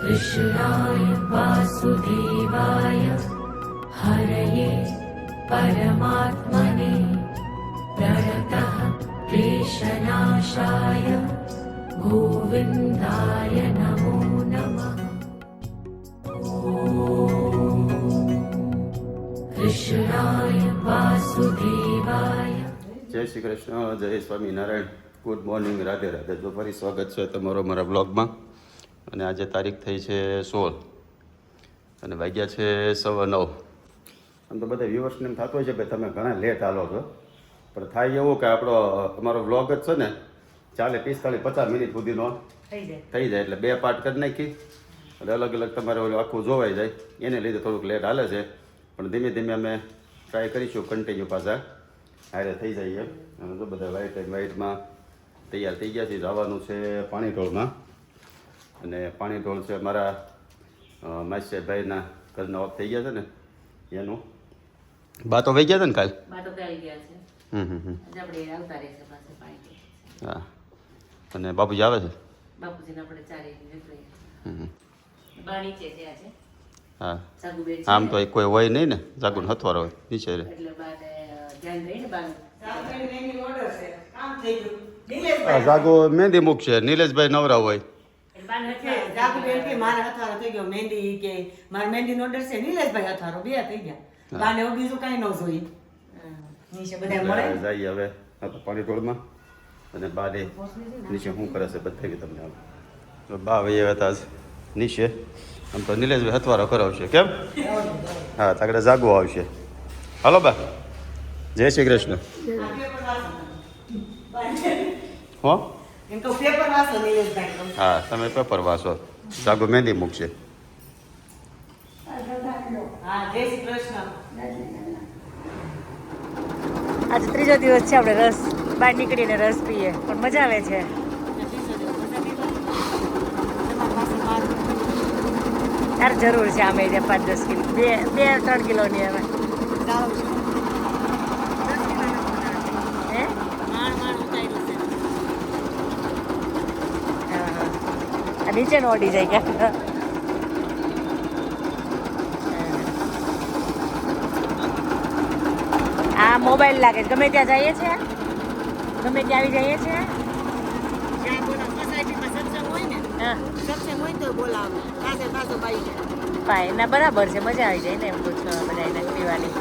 कृष्णाय वासुदेवाय हरये परमात्मने प्रणतः क्लेशनाशाय गोविन्दाय नमो नमः। कृष्णाय वासुदेवाय। જય શ્રી કૃષ્ણ, જય સ્વામિનારાયણ, ગુડ મોર્નિંગ, રાધે રાધે. તો ફરી સ્વાગત છે તમારો મારા બ્લોગમાં. અને આજે તારીખ થઈ છે 16 અને વાગ્યા છે 9:15. આમ તો બધા વ્યુઅર્સને એમ થતું હોય છે કે તમે ઘણા લેટ હાલો છો, પણ થાય એવું કે અમારો બ્લોગ જ છે ને 40-45-50 મિનિટ સુધીનો થઈ જાય, એટલે 2 પાર્ટ કરી નાખી એટલે અલગ અલગ તમારે ઓલું આખું જોવાઈ જાય. એને લીધે થોડુંક લેટ હાલે છે, પણ ધીમે ધીમે અમે ટ્રાય કરીશું કન્ટિન્યુ પાછા હારે થઈ જાય એમ. અને તો બધા વાઇટમાં તૈયાર થઈ ગયા છે. જવાનું છે પાણીઢોળમાં, અને પાણીઢોળ છે મારા માસીભાઈના ઘરના ઓફ થઈ ગયા છે ને એનું. બા તો વહી ગયા હતા ને કાલ? હા. અને બાપુજી આવે છે? હા. આમ તો કોઈ હોય નહીં ને, જાગુન હથવારો હોય નીચે રે. જાગો મહેંદી મૂકશે, નિલેશભાઈ નવરા હોય. જઈએ હવે પાણીઢોળમાં, અને બા દે નીચે શું કરે છે બતાવી તમને. બા ભાઈ હતા નીચે, આમ તો નિલેશભાઈ હથવારો કરાવશે. કેમ? હા, તાકડે જાગો આવશે. હાલો બા, જય શ્રી કૃષ્ણ. હો? હા, તમે પેપર વાંચો, જાગો મહેંદી મૂકશે. આજે ત્રીજો દિવસ છે, આપણે રસ બહાર નીકળીને રસ પીએ, પણ મજા આવે છે. તાર જરૂર છે આમે 5-10 કિલો, 2-3 કિલોની હવે નીચે નો ઓડી જાય ક્યાં. આ મોબાઈલ લાગે ગમે ત્યાં જઈએ છીએ, ગમે ત્યાં આવી જઈએ છીએ. ભાઈ ના બરાબર છે, મજા આવી જાય ને એમ પૂછો બધા એને પીવાની.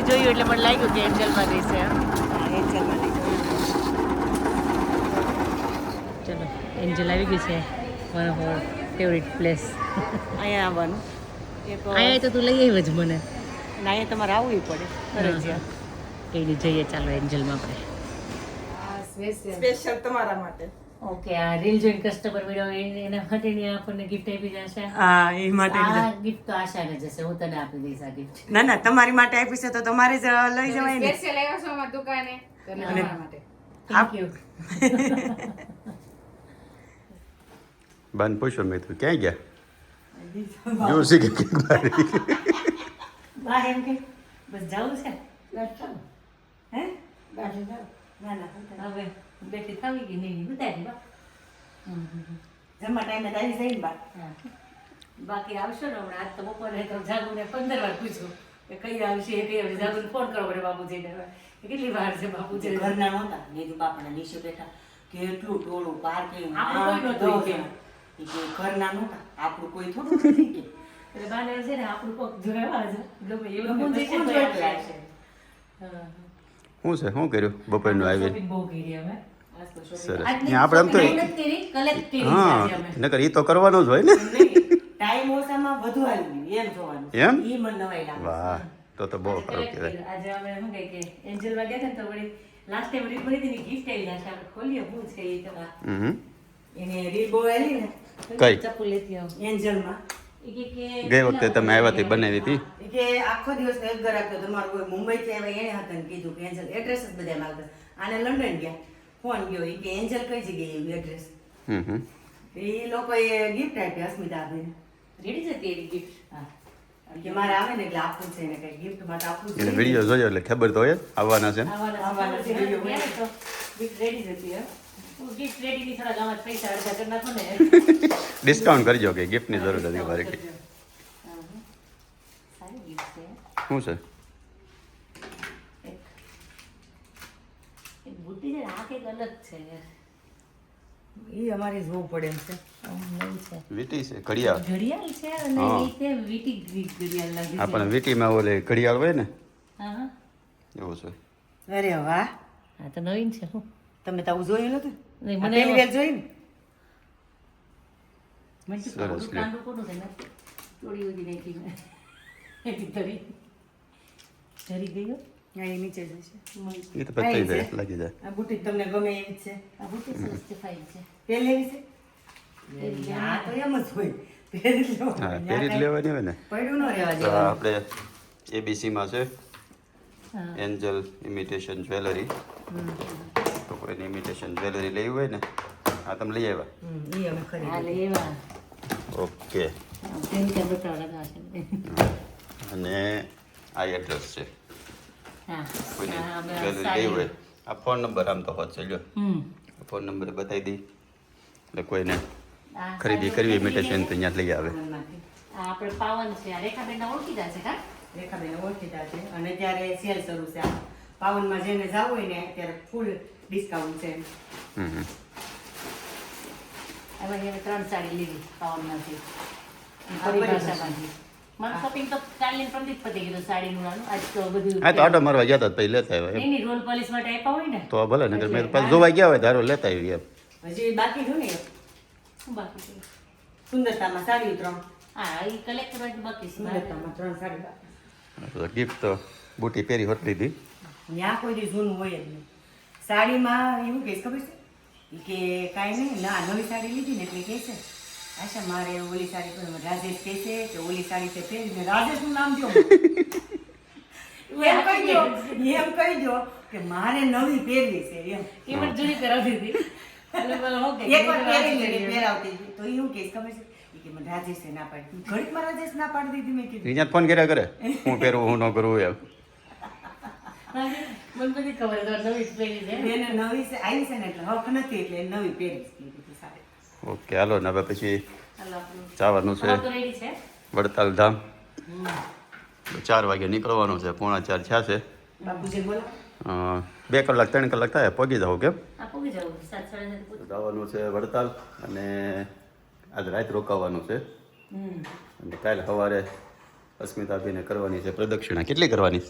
જોયું એટલે મને લાગ્યું કે એન્જલમાં રહેશે. ચલો, એન્જલ આવી ગઈ છે, મારો ફેવરિટ પ્લેસ. અહીંયા આવવાનું, અહીંયા તો તું લઈ આવી જ મને. અહીંયા તમારે આવવું પડે ફરજિયાત. કઈ જઈએ, ચાલો એન્જલમાં આપણે સ્પેશિયલ તમારા માટે. ઓકે, આ રીલ જોઈન કસ્ટમર વિડિયો એના માટેની આપણને ગિફ્ટ આપી જશે. હા, એ માટે આ ગિફ્ટ તો આશાને જશે, હું તને આપી દઈશ આ ગિફ્ટ. ના ના, તમારી માટે આપી છે તો તમારે જ લઈ જવાય ને. સ્પેશિયલ આવ્યો છો અમારી દુકાને તો તમારા માટે. Thank you. બાન પૂછો મેં તો ક્યાં ગયા? જો સી કે બારી બા એમ કે બસ જાવું છે. હે બાજુ જાવ? ના ના, હવે બેઠી થાવી ગઈ નહીં ઉતારી બા. જમવા ટાઈમે આવી જઈને બા. બાકી આવશો ને હમણાં. આજ તો બપોરે તો જાગુને 15 વાર પૂછ્યું કે કઈ આવશે, કઈ આવશે. જાગુને ફોન કરો પડે બાપુજીને. કેટલી વાર છે બાપુજી? ઘરના નહોતા, મેં બાપાના નીચે બેઠા, કેટલું ટોળું પાર્કિંગ, આપણું કોઈ નહોતું કે ઘરના નહોતા, આપણું કોઈ થોડું નથી કે. એટલે બાને છે ને આપણું કોક જોયા જ ગમે એવું છે તો એટલે આવશે. શું છે, શું કર્યું બપોરનું આવી? બહુ કરી અમે. સરસ. આપણે આમ તો હા, નકર એ તો કરવાનું જ હોય ને. ટાઈમ ઓછામાં વધુ આવી ગયું એમ જોવાનું. એમ? ઈ મને નવાઈ લાગે. વાહ, તો બહુ સારું કહેવાય. આજે અમે શું કહે કે એન્જલ વાગ્યા હતા ને તો વળી લાસ્ટ ટાઈમ રીલ બની હતી ગિફ્ટ આવી જશે, આપણે ખોલીએ શું છે એ તમારે. એને રીલ બહુ આવી ને કઈ ચપ્પુ લેતી આવ એન્જલમાં ગઈ વખતે તમે આવ્યા તે બનાવી હતી. ઈ કે આખો દિવસ એક ગ્રાહક તો તમારું કોઈ મુંબઈથી આવ્યા એને હતા ને કીધું કે એન્જલ એડ્રેસ જ બધા માંગતા. આને લંડન ગયા ફોન ગયો ઈ કે એન્જલ કઈ જગ્યાએ એવું એડ્રેસ. એ લોકોએ ગિફ્ટ આપી અસ્મિતા આપીને. રેડી છે તેરી ગિફ્ટ. હા કે મારે આવે ને એટલે આપવું છે ને કઈ ગિફ્ટ માટે આપવું છે. એને વિડીયો જોયો એટલે ખબર તો હોય જ આવવાના છે. આવવાના છે, video હોય. ગિફ્ટ રેડી જ હતી. હું ગિફ્ટ રેડી ની થોડા ગામમાં પૈસા અડધા કરી નાખો ને. ડિસ્કાઉન્ટ કરજો કે ગિફ્ટની જરૂર હતી મારે કે સારી ગિફ્ટ છે. શું છે એક બુટ્ટી છે ને આ કંઈક અલગ છે યાર. ઈ અમારે જોવું પડે એમ છે. આમ નવી છે. વીટી છે ઘડિયાળ. ઘડિયાળ છે અને હા. એ તે વીટી ઘડિયાળ લાગી આ છે. પણ વીટીમાં ઓલે ઘડિયાળ હોય ને હા હા એવું છે. અરે વાહ હા તો નવીન છે હું. તમે તો આવું જોયું નતું નહીં, આ મને પહેલી એવો- વાર જોઈ ને મને તો સરસ કાંડું લ્યો. કાંડું કોનું છે ને થોડી ઓછી નાખી મેં. એની ધરી ધરી ગયો. હા એ નીચે જશે એ તો પછી થઈ જાય લાગી જાય. આ બુટીક તમને ગમે એવી જ છે આ બુટ્ટી સરસ છે ફાઇન છે. પહેલી એવી છે આ તો એમ જ હોય પહેરી લો હા પેરી જ લેવાની હોય ને. પડ્યું ન રહેવા તો દેવાનું આપણે એબીસીમાં છે હા એન્જલ ઇમિટેશન જ્વેલરી. તો કોઈને ઇમિટેશન જ્વેલરી લેવી હોય ને આ તમે લઈ આવ્યા. ઈ અમે હા ખરીદી લેવા ઓકે. તેમ કે બતાવ લગાવશે. અને આ એડ્રેસ છે હા કોઈને હા, અમે જ્વેલરી સાડી- લેવી હોય આ ફોન નંબર આમ તો હોત છે લ્યો હમ ફોન નંબર બતાવી દઈ એટલે કોઈને આ ખરીદી સાડી કરવી કેટલી ઇમિટેશન તો છે? અહીંયા જ લઈ આવે. મનમાંથી. આ આપણે પાવન છે આ રેખાબેનના ઓળખીતા છે કા રેખાબેન ઓળખીતા છે અને ત્યારે સેલ શરૂ છે આ પાવનમાં જેને જવું હોય ને ત્યારે ફૂલ ડિસ્કાઉન્ટ છે હમ. એમાં એને 3 સાડી લીધી પાવનમાંથી આ પરિભાષામાંથી. મારું શોપિંગ તો કાલે ને પરમ દિવસ પતી ગયું સાડીનું આનું. આજ તો બધું હા તો આટો મારવા ગયા હતા તો પછી લેતા આવ્યા એમ. એની રોલ પોલિશ માટે આપ્યા હોય ને તો ભલે ને મેં પાછું જોવા ગયા હોય તારો લેતા આવી એમ. હજી બાકી છું ને શું બાકી છે? સુંદરતામાં સાડી 3 હા એ કલેક્ટ કરવાની બાકી છે મારે. સુંદરતામાં 3 સાડી બાકી તો ગિફ્ટ તો બુટી પહેરી હોત લીધી. ત્યાં કોઈ દી જૂનું હોય જ નહીં સાડીમાં એવું કહીશ ખબર છે ઈ કે કાંઈ નહીં ના નવી સાડી લીધી ને એટલે કહે છે આશા મારે ઓલી સાડી પર રાજેશ કહે છે કે ઓલી સાડી તે પહેરીને રાજેશનું નામ દો એમ કહી દો કે મારે નવી પહેરવી છે એમ એ મને જૂની કરાવતી હતી. એટલે મને હું કે એકવાર પહેરીને પહેરાવતી હતી તો એવું કહીશ ખબર છે ઈ કે મને રાજેશે ના પાડી ઘડીકમાં રાજેશ ના પાડી દીધી મેં કીધું અહીંયા ફોન કર્યા કરે હું પહેરવું હું ન કરવું એમ. મને બધી ખબર છે નવી જ પહેરી છે. એને નવી છે આવી છે ને એટલે હક નથી એટલે એને નવી પહેરીશ કીધું સાડી ઓકે હાલો ને હવે પછી હાલો આપણું જવાનું છે ખાવા તો ready છે. વડતાલ ધામ. 4 વાગે નીકળવાનું છે 3:45 થયા છે. બાપુજી બોલો 2 કલાક 3 કલાક થાય પગી જાવ કેમ. આ પૂગી જવું 7:30 પૂગી. જવાનું છે વડતાલ અને આજ રાત રોકાવાનું છે અને કાલે સવારે અસ્મિતાબેને કરવાની છે પ્રદક્ષિણા. કેટલી કરવાની?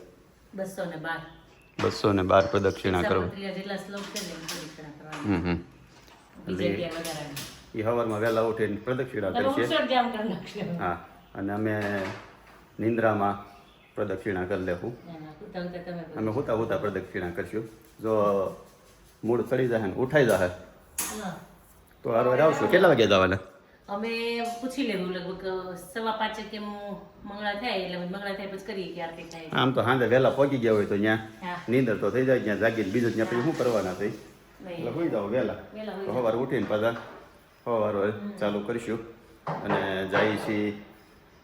212 212 પ્રદક્ષિણા કરવા. સામત્રીયા જેટલા શ્લોક છે ને એમ પ્રદક્ષિણા કરવાની. બીજે ક્યાં વધારાની. એ સવારમાં વહેલા ઉઠીને પ્રદક્ષિણા તમે કરશે. ઉછળ જામ કરી નાખશો. હા અને અમે નિંદ્રામાં પ્રદક્ષિણા કરી લેવું. ના, ના, ઉઠતા ઉઠતા તમે કરો. અમે હુતા હુતા પ્રદક્ષિણા કરશું. જો મૂળ ચડી જાય ને ઉઠાઈ જાય હા. તો હારવાર આવશું. કેટલા વાગે જવાના? અમે પૂછી લેવું લગભગ 5:15 કેમ મંગળા થાય એટલે અમે મંગળા થાય પછી કરીએ કે આરતી થાય. આમ તો સાંજે વહેલા પહોંચી ગયા હોય તો ત્યાં હા. નીંદર તો થઈ જાય ત્યાં જાગીને બીજું ત્યાં પછી શું કરવાના થઈ નહીં. એટલે હોઈ જાઓ વહેલા. વહેલા હોઈ તો સવારે ઉઠીને પાછા સવારે ચાલુ કરીશું અને જઈએ છીએ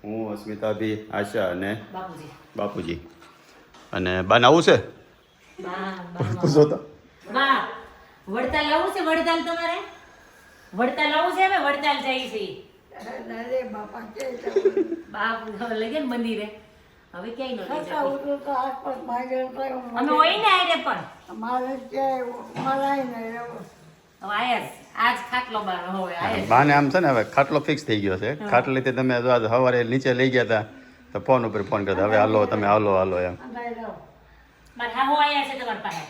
હું અસ્મિતાભી આશા અને બાપુજી. બાપુજી અને બાને આવું છે બા પૂછો તો. બા વડતાલ લાવવું છે? વડતાલ તમારે વડતાલ લાવવું છે? અમે વડતાલ જઈએ છીએ. બાપ લઈ ગયા ને મંદિરે. હવે ક્યાંય નો લઈ જાઓ. અમે હોય ને આયરે પણ હવે આયા જ. આજ ખાટલો બાર હોય આયા જ. બાને આમ છે ને હવે ખાટલો ફિક્સ થઈ ગયો છે. ખાટલીથી તમે જો આજ સવારે નીચે લઈ ગયા હતા તો ફોન ઉપર ફોન કરતા હવે હાલો તમે હાલો હાલો એમ. મારા હાહુ આયા છે તમારી પાસે.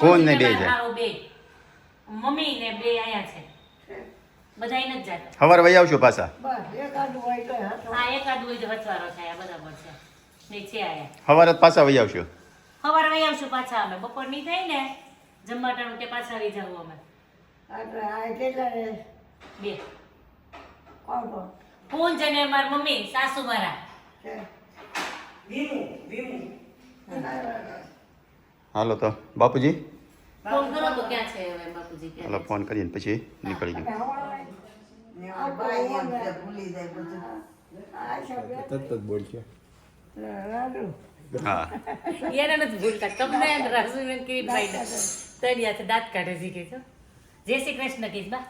કોણ ને બે મારા છે? હાહુ બે. મમ્મી ને બે આયા છે. બધાય નથી જાતા. સવારે વહી આવશું પાછા. હા એકાદ હોય તો હચવારો થાય બરાબર છે. નહીં છે આયા. સવારે જ પાછા વહી આવશું. સવારે વહી આવશું પાછા અમે. બપોર ની થાય ને જમવા ટાણું તે પાછા આવી જાવ અમે. બે ફોન છે ને મારી મમ્મી સાસુ મારા હાલો તો બાપુજી ફોન કરો તો ક્યાં છે હવે બાપુજી ક્યાં હાલો ફોન કરીએ ને પછી નીકળી ગયું તરત જ બોલશે હા એને નથી ભૂલતા તમને રાજુબેન કિરીટભાઈ તળિયાથી દાંત કાઢે શીખે છો જય શ્રી કૃષ્ણ કહીશ બા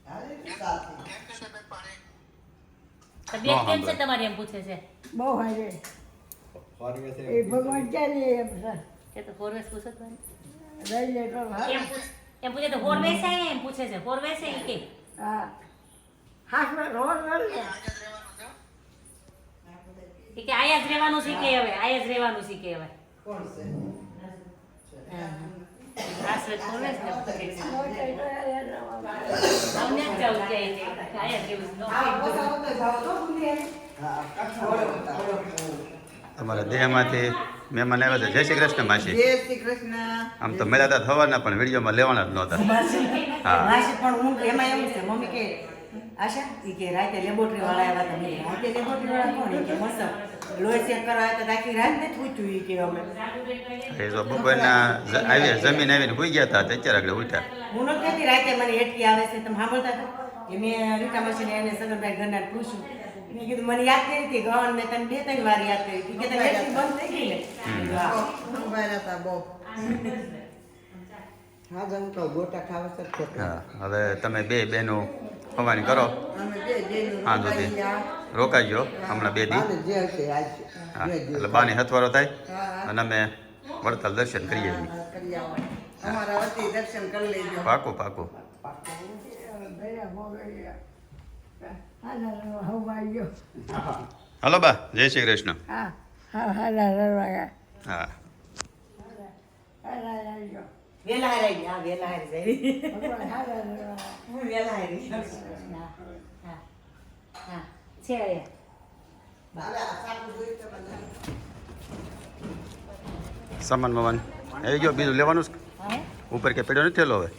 હા તબિયત કેમ છે તમારી એમ પૂછે છે બહુ હારે એ ભગવાન ક્યારે એમ કે તો ફોરવેસ પૂછો તો લઈ લે તો એમ પૂછે તો ફોરવેસ એમ પૂછે છે ફોરવેસ એ કે હા હાથમાં રોડ લે એ કે આયા જ રહેવાનું શીખે હવે આયા જ રહેવાનું શીખે હવે આશ્રય ફોરવેસ ને પૂછે છે અમને જ જવું છે આયા જ રહેવું તમારા દેહમાંથી મહેમાન આવ્યા છે જય શ્રી કૃષ્ણ માસી જય શ્રી કૃષ્ણ. આમ તો મળ્યા હતા થવાના પણ વિડીયોમાં લેવાના જ નહોતા હા માસી પણ હું એમાં એવું છે મમ્મી કે આશા ઈ કે રાતે લેબોરેટરી વાળા આવ્યા હતા મેં રાતે લેબોરેટરી વાળા કોણ ઈ કે મસ્ત લોહી ચેક કરવા આવ્યા હતા આખી રાત નથી પૂછ્યું ઈ કે અમે એ તો બપોરના જમીન આવીને હોઈ ગયા હતા અત્યારે આગળ ઉઠ્યા હું નથી કહેતી રાતે મને હેટકી આવે છે તમે સાંભળતા હતા કે મેં રીટા માસીને એને સગનભાઈ ઘરના પૂછ્યું મેં કીધું મને યાદ કરી હતી ગણ મેં તને 2-3 વાર યાદ કરી હતી કે તને હેટકી બંધ થઈ ગઈ ને હા ઉભા રહેતા બહુ. હા જમ તો ગોટા ખાવા છે. હા હવે તમે બે બહેનો ખવાની કરો અમે બે જઈને હા સુધી રોકાઈજો હમણાં 2 દી આને જે હશે આજ હા એટલે બાની હથવારો થાય હા. અને અમે વડતાલ દર્શન કરીએ છીએ કરી આવો. અમારા વતી દર્શન કરી લેજો. પાકું પાકું હાલો બા જય શ્રી કૃષ્ણ હા હા હા હા વેલા હારી હા વેલા હારી જાય વેલા હારી હા છે સામાન મમાન આવી ગયો બીજું લેવાનું છે ઉપર કે પડ્યો નથી થયેલો હવે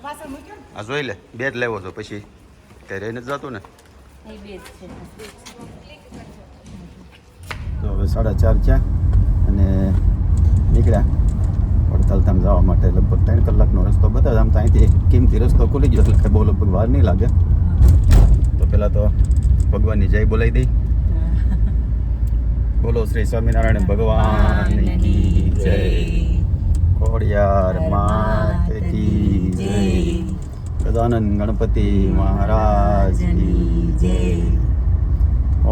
પાછળ મૂક્યો ને આ જોઈ લે બે જ લેવો છો પછી કઈ રહીને જ જતું ને એ બે જ છે તો હવે 4:30 થયા અને નીકળ્યા વડતાલ જવા માટે લગભગ 3 કલાકનો રસ્તો બતાવે આમ તો અહીંથી કિંમતી રસ્તો ખુલી ગયો એટલે બહુ લગભગ વાર નહીં લાગે તો પહેલાં તો ભગવાનની જય બોલાવી દઈ બોલો શ્રી સ્વામિનારાયણ ભગવાન કી જય ખોડિયાર માત કી જય ગજાનન ગણપતિ મહારાજ કી જય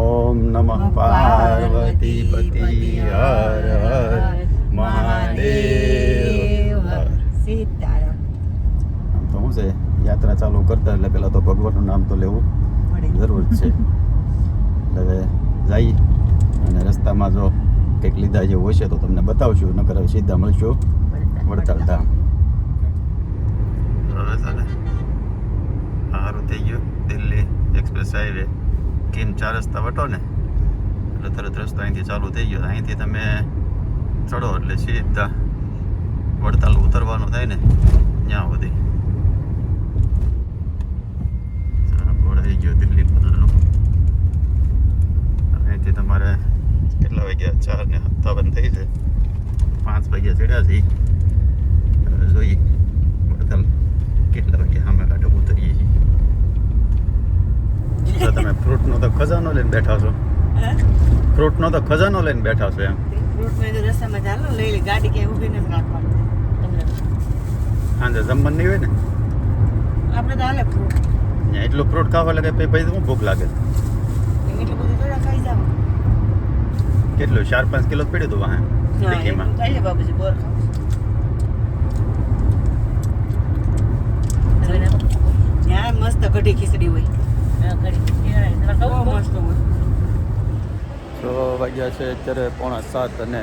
ઓમ નમઃ પાર્વતી પતિ હર હર મહાદેવ હર સીતારામ આમ તો શું છે યાત્રા ચાલુ કરતા એટલે પહેલાં તો ભગવાનનું નામ તો લેવું જરૂર જ છે એટલે હવે જઈ અને રસ્તામાં જો કંઈક લીધા જેવું હશે તો તમને બતાવશું નકર હવે સીધા મળશું વડતાલ ધામ સારું થઈ ગયું દિલ્હી એક્સપ્રેસ હાઈવે કેમ 4 રસ્તા વટો ને એટલે તરત રસ્તો અહીંથી ચાલુ થઈ ગયો અહીંથી તમે ચડો એટલે સીધા વડતાલ ઉતરવાનું થાય ને ત્યાં સુધી આવી ગયો દિલ્હી બદલનું અહીંથી તમારે કેટલા વાગ્યા 4:57 થઈ છે 5 વાગ્યા ચડ્યા છે જોઈએ વડતાલ કેટલા વાગ્યા સામે કાંઠે ઉતરીએ છીએ તો તમે ફ્રૂટનો તો ખજાનો લઈને બેઠા છો ફ્રૂટનો તો ખજાનો લઈને બેઠા છો એમ ફ્રૂટ મેં તો રસ્તામાં ચાલો લઈ લે ગાડી ક્યાંય ઊભી નથી રાખવાની તમને સાંજે જમવાનું નહીં હોય ને આપણે તો હાલે ફ્રૂટ ત્યાં એટલું ફ્રૂટ ખાવા લાગે પછી શું ભૂખ લાગે એટલું બધું થોડા ખાઈ જાવ કેટલું 4-5 કિલો પડ્યું હતું વાહે ડિક્કીમાં ખાઈ લે બાબુજી બોર ત્યાં મસ્ત કઢી ખીચડી હોય બહુ મસ્ત હોય 6 વાગ્યા છે અત્યારે 6:45 અને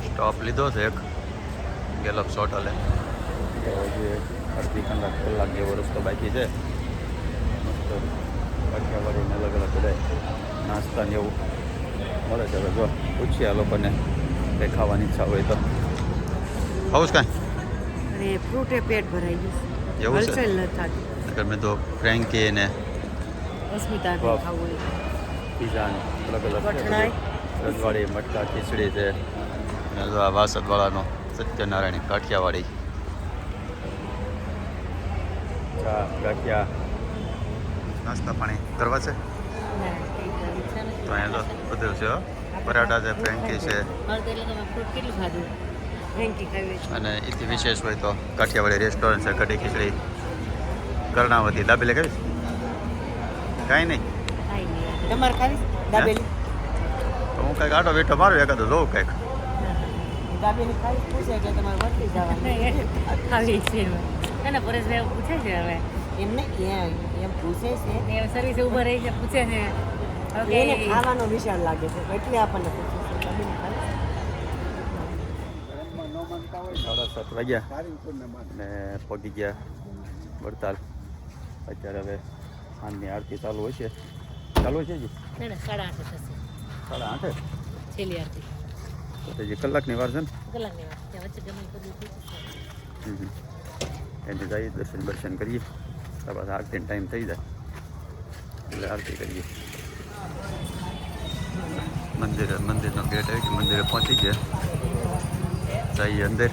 સ્ટોપ લીધો છે એક ગેલોક્સ હોટલે તો જે અડધી કલાક જેવો રસ્તો બાકી છે મસ્ત કાઠિયાવાડીને અલગ અલગ બધા નાસ્તા ને એવું મળે છે હવે જો પૂછીએ આ લોકોને કંઈ ખાવાની ઈચ્છા હોય તો ખાવું છે કાંઈ અને ફ્રૂટે પેટ ભરાઈ ગયું એવું છે હલચલ ન થતું અમે તો ફ્રેન્કી ને અસ્મિતા વાહ. ખાવું હોય પીઝા ને અલગ અલગ કઠણાઈ. રજવાડી મટકા ખીચડી છે અને જો આ વાસદવાળાનો સત્યનારાયણ કાઠિયાવાડી ચા ગાંઠિયા નાસ્તા પાણી કરવા છે તો અહીંયા તો બધું છે હો. પરાઠા છે ફ્રેન્કી છે કેટલું ખાધું ફ્રેન્કી ખાવી અને એથી વિશેષ હોય તો કાઠિયાવાડી રેસ્ટોરન્ટ છે કઢી ખીચડી કર્ણાવતી દાબેલી ખાવીશ કાંઈ નહીં તમારે ખાવી દાબેલી તો હું કંઈક આટો બેઠો મારું એકાદો જોઉં કંઈક દાબેલી ખાવી પૂછે એટલે તમારે વર્તી જવાનું ખાવી છે ના પરેશભાઈ પૂછે છે હવે એમને એમ પૂછે છે એ સર્વિસ ઉભા રહી છે પૂછે છે એને ખાવાનો વિશાળ લાગે છે એટલે આપણને પૂછે છે દાબેલી ખાવી 7:30 વાગ્યા ને પગી ગયા વડતાલ અત્યારે હવે સાંજની આરતી ચાલુ હોય છે ચાલુ હોય છે જી 8:30 થશે 8:30 છેલ્લી આરતી તો હજી કલાકની વાર છે ને કલાકની વાત ત્યાં વચ્ચે ગમે બધું થઈ જશે એને જઈએ દર્શન કરીએ ત્યાર બાદ આરતીનો ટાઈમ થઈ જાય એટલે આરતી કરીએ મંદિરનો ગેટ આવી ગયો મંદિરે પહોંચી ગયા જઈએ અંદર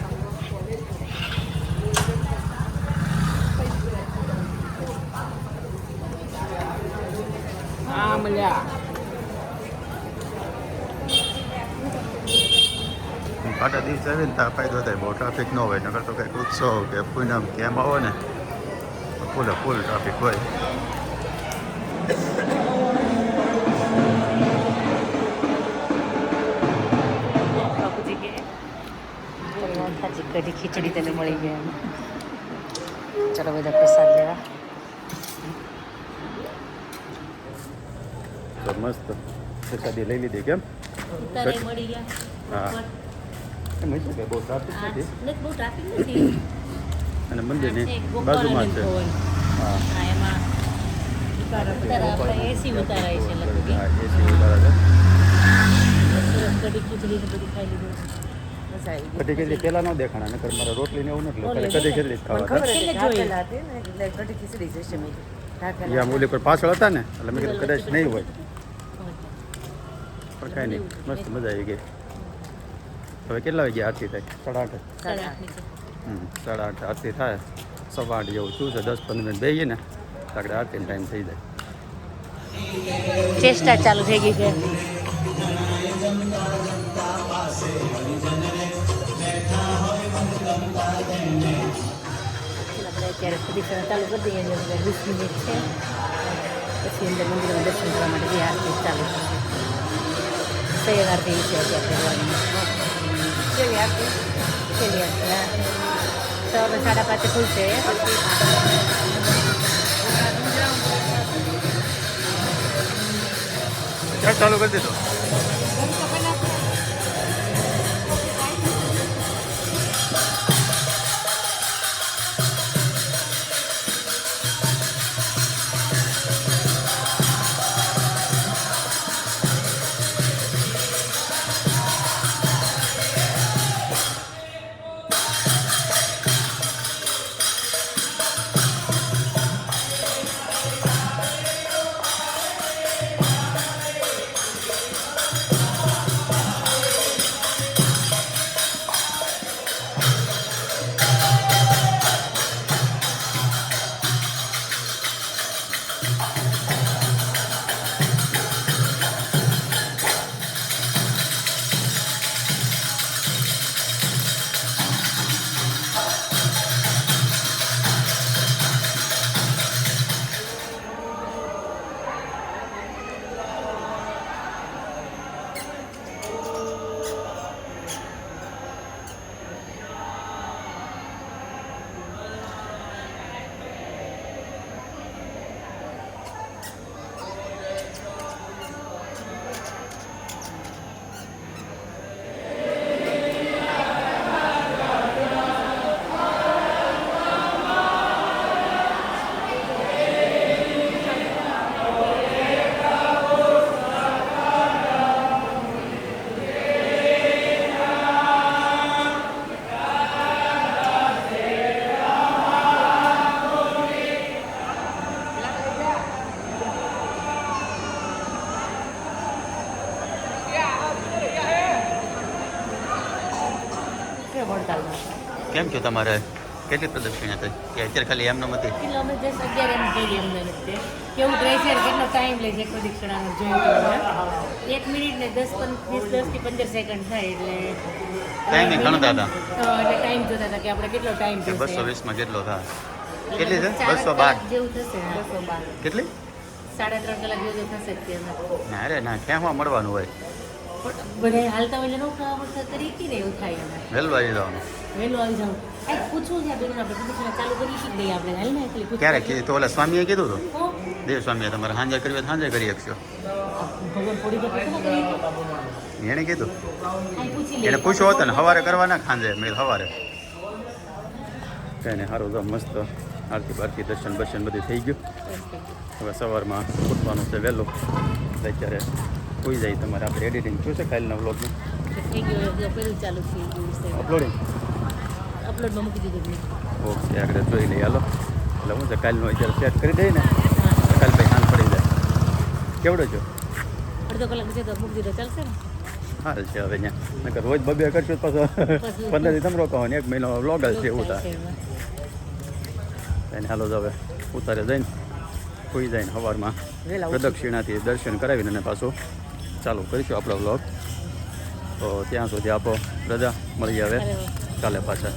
પાટા દિવસે આવે ને ત્યાં ફાયદો થાય બહુ ટ્રાફિક ન હોય નકર તો કંઈક ઉત્સવ કે પૂનમ કે એમ આવો ને તો ફૂલ ટ્રાફિક હોય બાપુજી કે સાચી કઢી ખીચડી તને મળી ગયા ચલો બધા પ્રસાદ લેવા તો મસ્ત પ્રસાદી લઈ લીધી કેમ તારે મળી ગયા હા એમ હોય છે કે બહુ ટ્રાફિક નથી બહુ ટ્રાફિક નથી અને મંદિરની બાજુમાં છે હા એમાં એસી ઉતારાય છે લગભગ હા એસી ઉતારા છે કઢી ખીચડી ને બધું ખાઈ લીધું મજા આવી કઢી ખીચડી પહેલાં ન દેખાણા નકર મારા રોટલી ને એવું નથી ખાલી કઢી ખીચડી જ ખાવા હતા કઢી ખીચડી જશે મેં યા ઓલી પર પાછળ હતા ને એટલે મેં કીધું કદાચ નહીં હોય પણ કાંઈ નહીં મસ્ત મજા આવી ગઈ હવે કેટલા વાગે આરતી થાય 8:30 8:30 આરતી થાય 8:15 જેવું શું છે 10-15 મિનિટ બેસીએ ને આગળ આરતીનો ટાઈમ થઈ જાય ચેષ્ટા ચાલુ થઈ ગઈ છે અત્યારે સુધી ચાલુ કરી દઈએ 20 મિનિટ છે પછી અંદર મંદિરમાં દર્શન કરવા માટે જે આરતી ચાલુ થશે સૈયદ આરતી છે અત્યારે છેલ્લી આરતી હા સવારના 5:30 ખુલશે ચાલુ કરી દીધો વડતાલમાં કેમ છો તમારે કેટલી પ્રદક્ષિણા થઈ કે અત્યારે ખાલી એમનો નથી એટલે અમે જસ્ટ 11 એમ જઈએ અમને વખતે કેવું રહે છે કેટલો ટાઈમ લે છે પ્રદક્ષિણાનો જોયું તો 1 મિનિટ ને 10 થી 15 સેકન્ડ થાય એટલે ટાઈમિંગ ગણતા હતા એટલે ટાઈમ જોતા હતા કે આપણે કેટલો ટાઈમ કે થશે 220 માં કેટલો થાય કેટલી છે 4 212 કલાક જેવું થશે 212 કેટલી 3.5 કલાક જેવું તો થશે જ ત્યાં ના અરે ના ક્યાં મળવાનું હોય બધા હાલતા હોય એટલે નો ખાવા પડતા તરી હતી ને એવું થાય અમે વહેલું આવી જવાનું વહેલું આવી જાવ કાંઈક પૂછવું છે બેન આપણે પ્રદક્ષિણા ચાલુ કરી શકીએ નહીં આપણે હાલ ને એકલી પૂછવું. ક્યારે કીધું તો ઓલા સ્વામીએ કીધું હતું હો? દેવ સ્વામીએ તમારે સાંજે કરવી હોય તો સાંજે કરી શકશો ભગવાન થોડી વાર પછી ના કરીએ એણે કીધું કાંઈ પૂછી એને લઈએ પૂછ્યો હતો ને સવારે કરવાના ખાંજે મેં સવારે કંઈ નહીં સારું તો મસ્ત આરતી બારતી દર્શન બર્શન બધું થઈ ગયું હવે સવારમાં ઉઠવાનું છે વહેલું અત્યારે હોઈ જાય તમારે આપણે એડિટિંગ થયું છે કાલના વ્લોગનું થઈ ગયું પેલું ચાલુ થઈ ગયું છે અપલોડિંગ અપલોડમાં મૂકી દીધું મેં. ઓકે આગળ જોઈ લઈએ હાલો એટલે હું છે કાલનું અત્યારે સેટ કરી દઈએ ને તો કાલ ભાઈ હાલ પડી જાય કેવડો છો અડધો કલાક છે તો મૂકી દીધો ચાલશે ને હાલ છે હવે ત્યાં નકર રોજ બબે કરશું તો પાછો 15 દી તમે રોકાવો ને 1 મહિનો વ્લોગ છે એવું થાય એને હાલો જ હવે ઉતારે જઈને હોઈ જાય ને સવારમાં પ્રદક્ષિણાથી દર્શન કરાવીને અને પાછું ચાલુ કરીશું આપણો વ્લોગ તો ત્યાં સુધી આપો રજા મળી આવે કાલે પાછા